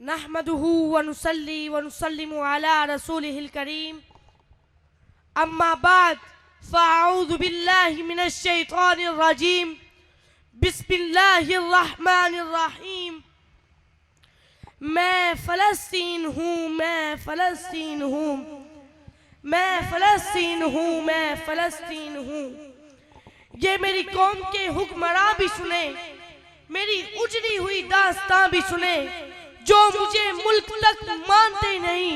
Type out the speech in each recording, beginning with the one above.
नहमदुहु व नुसल्ली व नुसल्लिमु अला रसूलिहिल करीम अम्मा बाद फ़अऊज़ु बिल्लाहि मिनश शैतानिर रजीम बिस्मिल्लाहिर रहमानिर रहीम। मैं फ़लस्तीन हूँ, मैं फ़लस्तीन हूँ, मैं फ़लस्तीन हूँ, मैं फ़लस्तीन हूँ। ये मेरी कौम के हुक्मरां भी सुने, मेरी उजड़ी हुई दास्तां भी सुने। जो मुझे मुल्क तक मानते नहीं,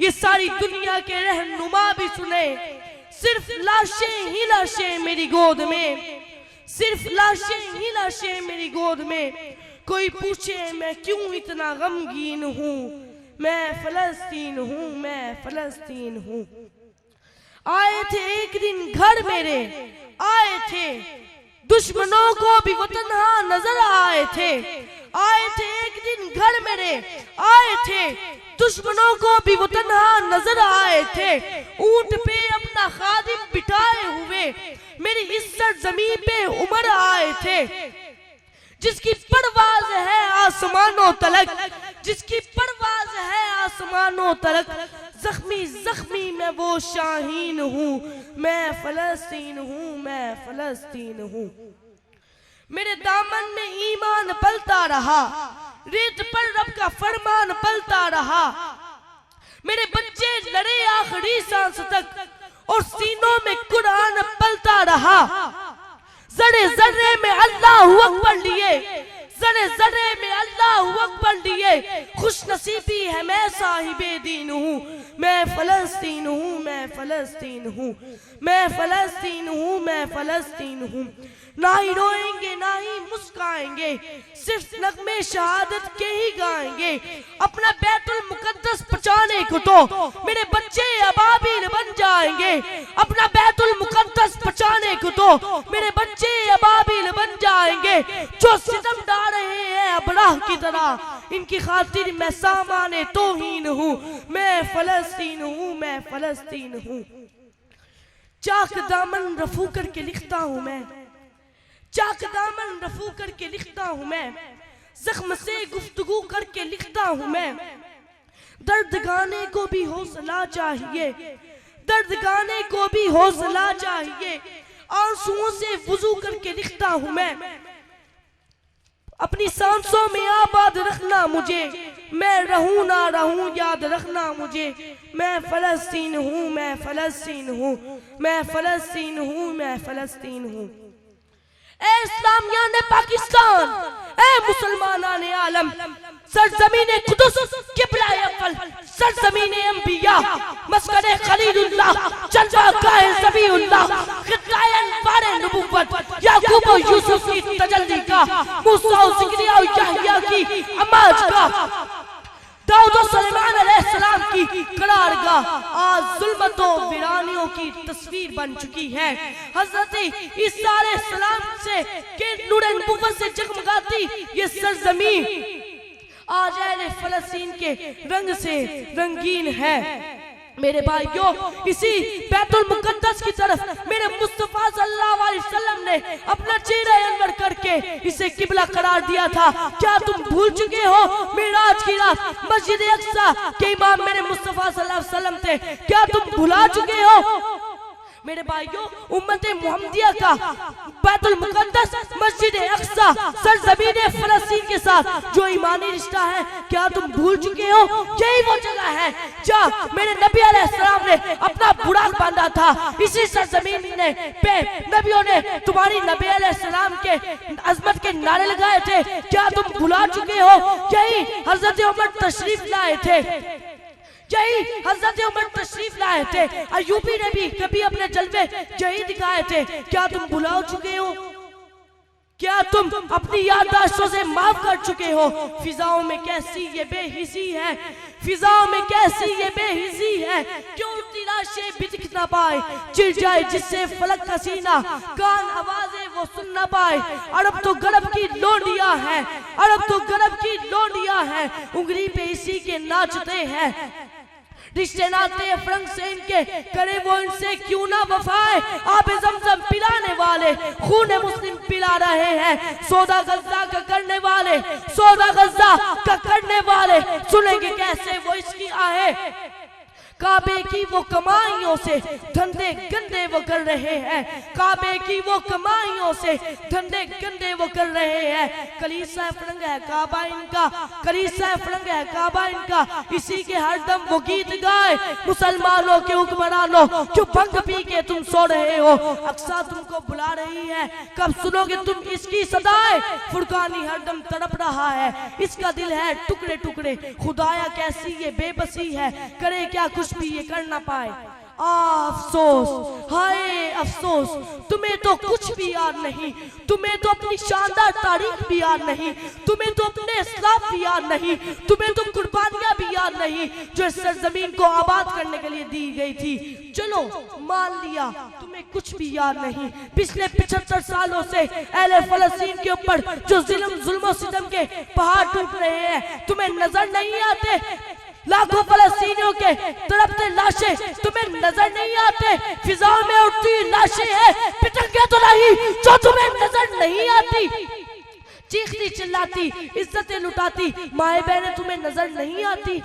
ये सारी दुनिया के रहनुमा भी सुने। सिर्फ लाशें ही लाशें मेरी गोद में, सिर्फ लाशें ही लाशें मेरी गोद में। कोई पूछे मैं क्यों इतना गमगीन हूँ, मैं फ़लस्तीन हूँ, मैं फ़लस्तीन हूँ। आए थे एक दिन घर मेरे, आए थे दुश्मनों को भी वतन हाँ नजर आए थे। आए थे एक दिन घर मेरे, आए थे दुश्मनों को भी वतन हाँ नजर आए थे। ऊंट पे अपना खादिम बिठाए हुए मेरी इस सरजमीन पे उमर आए थे। जिसकी परवाज है आसमानों तलक, जिसकी परवाज है आसमानों तलक। जख्मी जख्मी मैं वो शाहीन हूँ, मैं फ़लस्तीन हूँ, मैं फ़लस्तीन हूँ। मेरे दामन में ईमान पलता रहा, रेत पर रब का फरमान पलता रहा। मेरे बच्चे लड़े आखिरी सांस तक और सीनों में कुरान पलता रहा। जरे जरे में अल्लाहु अकबर लिए, जरे जरे में अल्लाहु अकबर लिए। खुश नसीबी है मैं साहिबे दीन हूँ, मैं फ़लस्तीन हूँ, मैं फ़लस्तीन हूँ, मैं फ़लस्तीन हूँ, मैं फ़लस्तीन हूँ। ना ही रोएंगे ना ही मुस्काएंगे, सिर्फ नगमे शहादत के ही गाएंगे। अपना बैतुल मुकद्दस बचाने को तो मेरे बच्चे अबाबिल बन जाएंगे। अपना बैतुल मुकद्दस बचाने को तो मेरे बच्चे अबाबिल बन जाएंगे। जो सितम डाल रहे हैं अबराह की तरह, इनकी खातिर मैं सामाने तौहीन हूँ, मैं फ़लस्तीन हूँ, मैं फ़लस्तीन हूँ। चाक दामन रफू करके लिखता हूँ मैं, चाक दामन रफू करके लिखता हूँ मैं। जख्म से गुफ्तगू करके लिखता हूँ मैं। दर्द गाने को भी हौसला चाहिए, दर्द गाने को भी हौसला चाहिए। आंसुओं से वुजू करके लिखता हूँ मैं। अपनी सांसों में आबाद रखना मुझे, मैं रहूं ना रहूं याद रखना मुझे। मैं फ़लस्तीन हूँ, मैं फ़लस्तीन हूँ, मैं फ़लस्तीन हूँ, मैं फ़लस्तीन हूँ। ए इस्लामियान पाकिस्तान, ए मुसलमानान आलम, सरजमीन कुदस किबला अव्वल, सरजमीन अंबिया, मस्कने खलीलुल्लाह, जलवागाह ज़बीउल्लाह, ख़िताए अनवारे नबुव्वत, याकूब और यूसुफ की तजल्ली का, मूसा और ज़करिया और यहया की अमाज का, दाऊद और सुलेमान अलैहिस्सलाम की करारगाह आज जुल्मतों वीरानियों की तस्वीर बन चुकी है। हज़रत ईसा अलैहिस्सलाम से के नूरे नबुव्वत से जगमगाती ये सरजमीन आज अहले फ़लस्तीन के रंग से रंगीन है। मेरे भाइयों, इसी बैतुल मुकद्दस की तरफ मेरे मुस्तफा सल्लल्लाहु अलैहि वसल्लम ने अपना चेहरा अनवर करके इसे किबला करार दिया था। क्या तुम भूल चुके हो? मेराज की रात मस्जिद अक्सा के इमाम मेरे मुस्तफा सल्लल्लाहु अलैहि वसल्लम थे, क्या तुम भुला चुके हो? मेरे भाइयों, उम्मत मुहम्मदिया का बैतुल मुकद्दस मस्जिद अक्सा सरजमीन फ़लस्तीन के साथ जो ईमानी रिश्ता है, क्या तुम भूल चुके हो? यही वो जगह है जहाँ मेरे नबी अलैहिस्सलाम ने अपना बुराक बांधा था। इसी सरजमीन ने पे नबियों ने तुम्हारी नबी अलैहिस्सलाम के अजमत के नारे लगाए थे, क्या तुम भुला चुके हो? यही हजरत उमर तशरीफ लाए थे, यही हजरत उमर तशरीफ लाए थे। अय्यूबी ने भी कभी अपने जलवे यही दिखाए थे, क्या तुम भुला चुके हो? क्या तुम अपनी याददाश्तों से माफ कर चुके हो? फिजाओं में कैसी ये बेहिसी है, फिजाओं में कैसी ये बेहिसी है। क्यों तिलाशे भी दिख ना पाए, चिर जाए जिससे फलक का सीना, कान आवाजें वो सुन ना पाए। अरब तो गरब की लोनिया है, अरब तो गरब की लोनिया है, उंगली पे इसी के नाचते हैं। रिश्ते नाते फ्रंग से इनके करे वो इनसे क्यों ना वफाए। आबे ज़मज़म पिलाने वाले खून मुस्लिम पिला रहे हैं। सौदा गज़ा का करने वाले, सौदा गज़ा का करने वाले सुनेंगे कैसे वो इसकी आहे। काबे की वो कमाइयों से धंधे गंदे वो कर रहे हैं। काबे की वो कमाइयों से धंधे गंदे वो कर रहे हैं। कलीसा फरंग है काबा इनका, कलीसा फरंग है काबा इनका। इसी के हरदम वो गीत गाए। मुसलमानों के हुक्मरानों क्यों भंग पी के तुम सो रहे हो। अक्सा तुमको बुला रही है, कब सुनोगे तुम इसकी सदाएं। फुरकानी हरदम तड़प रहा है, इसका दिल है टुकड़े टुकड़े। खुदाया कैसी ये बेबसी है, करे क्या कुछ भी ये कर ना पाए। अफसोस, हाय अफसोस, तुम्हें तो कुछ भी याद नहीं। तुम्हें तो अपनी शानदार तारीख भी याद नहीं। तुम्हें तो अपने इस्लाम भी याद नहीं। तुम्हें तो कुर्बानियां भी याद नहीं जो इस सरजमीन को आबाद करने के लिए दी गई थी। चलो मान लिया तुम्हें कुछ भी याद नहीं। पिछले 75 सालों से अहले फलस्तीन के ऊपर जो जुल्म सितम के पहाड़ टूट रहे हैं तुम्हें नजर नहीं आते। लाखों फलस्तीनियों के तड़पते लाशें तुम्हें नजर नहीं आते। फिजाओं में उड़ती लाशें हैं, पिटंगे तो नहीं जो तुम्हें नजर नहीं आती। चीखती चिल्लाती इज्जतें लुटाती माए बहनें तुम्हें नजर नहीं आती।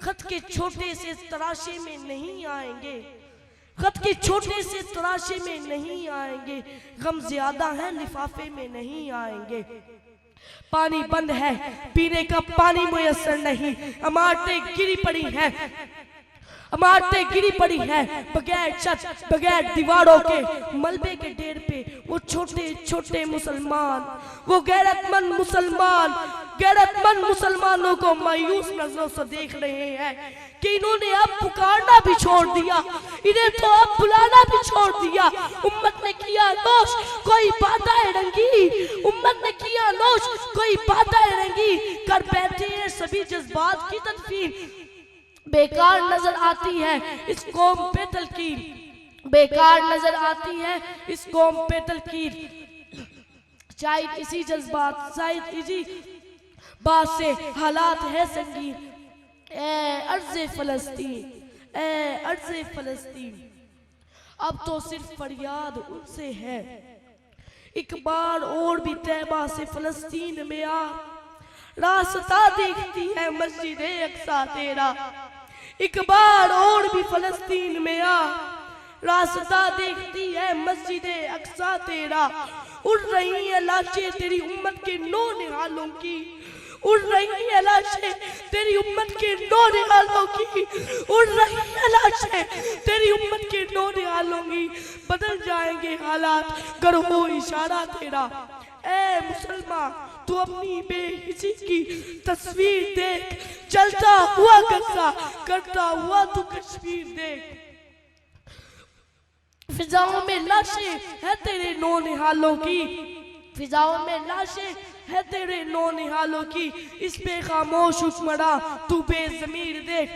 खत के छोटे से तराशे में नहीं आएंगे, खत के छोटे से तराशे में नहीं आएंगे। गम ज्यादा है लिफाफे में नहीं आएंगे। पानी बंद है, पीने का पानी मुयस्सर नहीं। इमारतें गिरी पड़ी हैं, इमारतें गिरी पड़ी हैं। बगैर छत बगैर दीवारों के मलबे के ढेर पे वो छोटे छोटे मुसलमान, वो गैरतमंद मुसलमान गैरतमंद मुसलमानों को मायूस नजरों से देख रहे हैं कि इन्होंने अब पुकारना भी छोड़ दिया, इन्हें तो अब बुलाना भी छोड़ दिया। उम्मत ने किया नोश कोई बातें रंगी, उम्मत ने किया नोश कोई बातें रंगी। कर बैठे हैं सभी जज्बात की तदफीन। बेकार नजर आती है इस कौम पे तलकीर, बेकार नजर आती है इस कौम पे तलकीर। शायद इसी जज्बात, शायद इसी बात से हालात है संगीन। ए अर्ज़े फलस्तीन, ए अर्ज़े फलस्तीन, अब तो सिर्फ फरियाद उनसे है। एक बार और भी तैबा से फलस्तीन में आ, रास्ता देखती है मस्जिद-ए अक्सा तेरा। एक बार और भी फलस्तीन में आ, रास्ता देखती है मस्जिद-ए अक्सा तेरा। उड़ रही है लाशें तेरी उम्मत के नौ निहालों की, उड़ रही है लाशें तेरी उम्मत के नौ निहालों की, उड़ रही है लाशें तेरी उम्मत के नौ निहालों की। बदल जाएंगे हालात कर हो इशारा तेरा। ए मुसलमान तू अपनी बेहिसी की तस्वीर देख, चलता हुआ गज़ा करता हुआ तू कश्मीर देख। फिजाओं में लाशें है तेरे नौ निहालों की, फिजाओं में लाशें है तेरे नौ निहालों की। इस पे खामोश हुक्मरां तू बेज़मीर देख।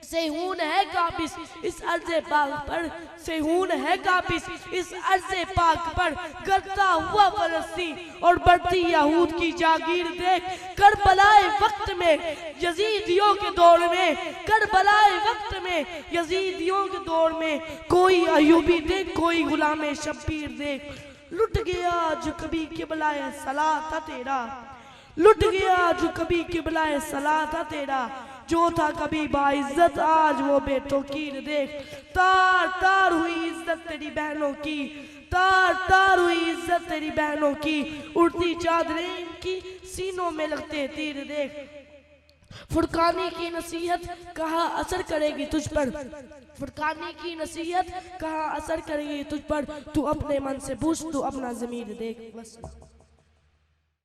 सेहून है काबिस इस अर्ज़े पाक पर, सेहून है काबिस इस अर्ज़े पाक पर। करता हुआ फलस्तीन और बढ़ती यहूद की जागीर देख। करबलाए वक्त में यजीदियों के दौर में, करबलाए वक्त में यजीदियों के दौर में कोई अयूबी देख, कोई गुलाम शब्बीर देख। लुट गया जो कभी किबलाए सलाह था तेरा, लुट गया जो कभी किबलाए सलाह था तेरा। जो था कभी बाइज्जत आज वो बेतौकीर देख। तार तार हुई इज्जत तेरी बहनों की, तार तार हुई इज्जत तेरी बहनों की। उड़ती चादरें की सीनों में लगते तीर देख। फुरकानी की नसीहत कहाँ असर करेगी तुझ पर, फुरकानी की नसीहत कहाँ असर करेगी तुझ पर। तू अपने मन से पूछ, तू अपना ज़मीर देख। बस।